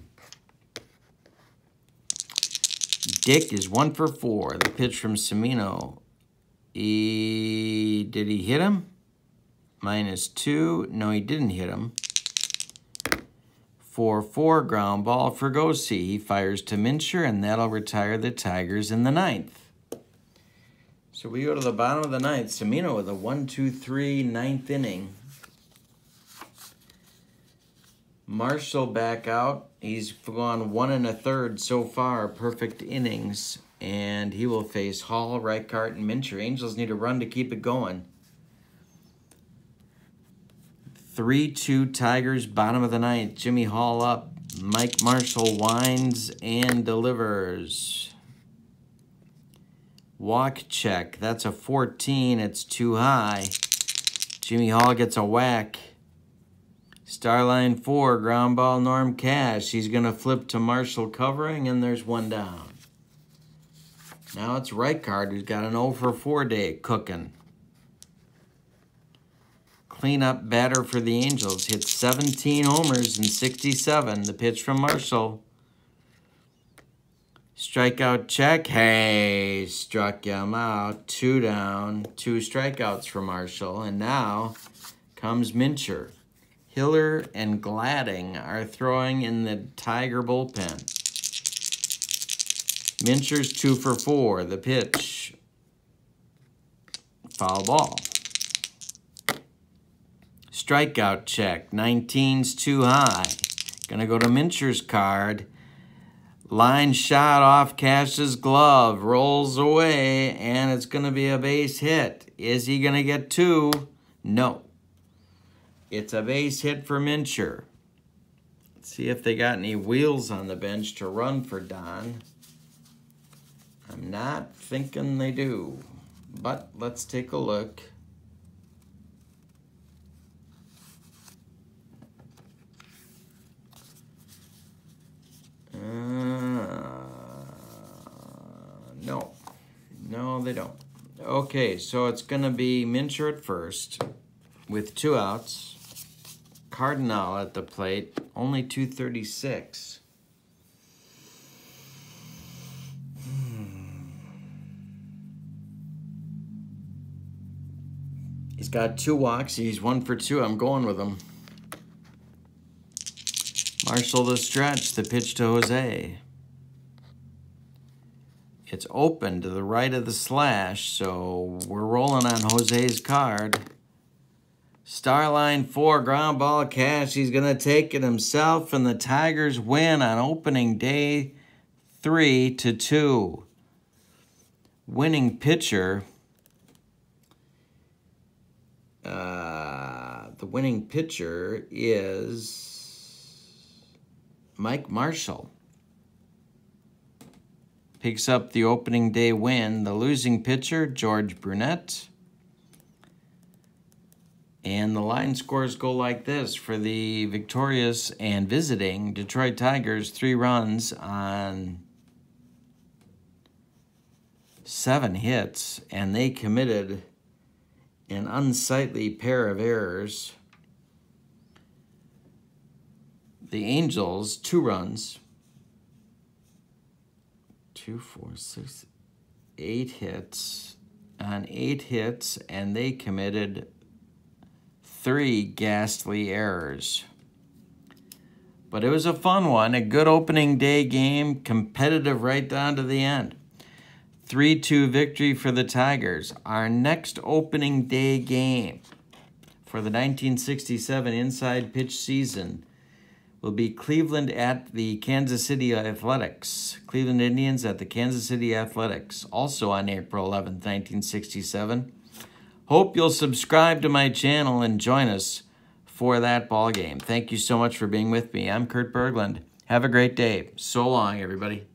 A: Dick is 1 for 4. The pitch from Semino. Did he hit him? -2. No, he didn't hit him. 4-4 ground ball for Pergosi. He fires to Mincher, and that'll retire the Tigers in the 9th. So we go to the bottom of the 9th. Semino with a 1-2-3 9th inning. Marshall back out. He's gone 1 1/3 so far. Perfect innings. And he will face Hall, Reichart, and Mincher. Angels need a run to keep it going. 3-2 Tigers, bottom of the 9th. Jimmy Hall up. Mike Marshall winds and delivers. Walk check. That's a 14. It's too high. Jimmy Hall gets a whack. Starline 4, ground ball, Norm Cash. He's going to flip to Marshall covering, and there's 1 down. Now it's Reichart, who's got an 0 for 4 day cooking. Cleanup batter for the Angels. Hit 17 homers in 67. The pitch from Marshall. Strikeout check. Hey, struck him out. 2 down. 2 strikeouts for Marshall. And now comes Mincher. Hiller and Gladding are throwing in the Tiger bullpen. Mincher's 2 for 4. The pitch. Foul ball. Strikeout check. 19's too high. Gonna go to Mincher's card. Line shot off Cash's glove. Rolls away, and it's gonna be a base hit. Is he gonna get 2? No. It's a base hit for Mincher. Let's see if they got any wheels on the bench to run for Don. I'm not thinking they do, but let's take a look. they don't. Okay, so it's going to be Mincher at first with 2 outs. Cardinal at the plate, only 236. He's got 2 walks. He's 1 for 2. I'm going with him. Marshall the stretch, the pitch to Jose. It's open to the right of the slash, so we're rolling on Jose's card. Starline 4, ground ball catch. He's going to take it himself, and the Tigers win on opening day 3-2. Winning pitcher. The winning pitcher is Mike Marshall. Picks up the opening day win. The losing pitcher, George Brunet. And the line scores go like this for the victorious and visiting Detroit Tigers. 3 runs on 7 hits, and they committed an unsightly pair of errors. The Angels, 2 runs. 2, 4, 6, 8 hits on 8 hits, and they committed 3 ghastly errors. But it was a fun one, a good opening day game, competitive right down to the end. 3-2 victory for the Tigers. Our next opening day game for the 1967 inside pitch season will be Cleveland at the Kansas City Athletics. Cleveland Indians at the Kansas City Athletics, also on April 11th, 1967. Hope you'll subscribe to my channel and join us for that ball game. Thank you so much for being with me. I'm Kurt Berglund. Have a great day. So long, everybody.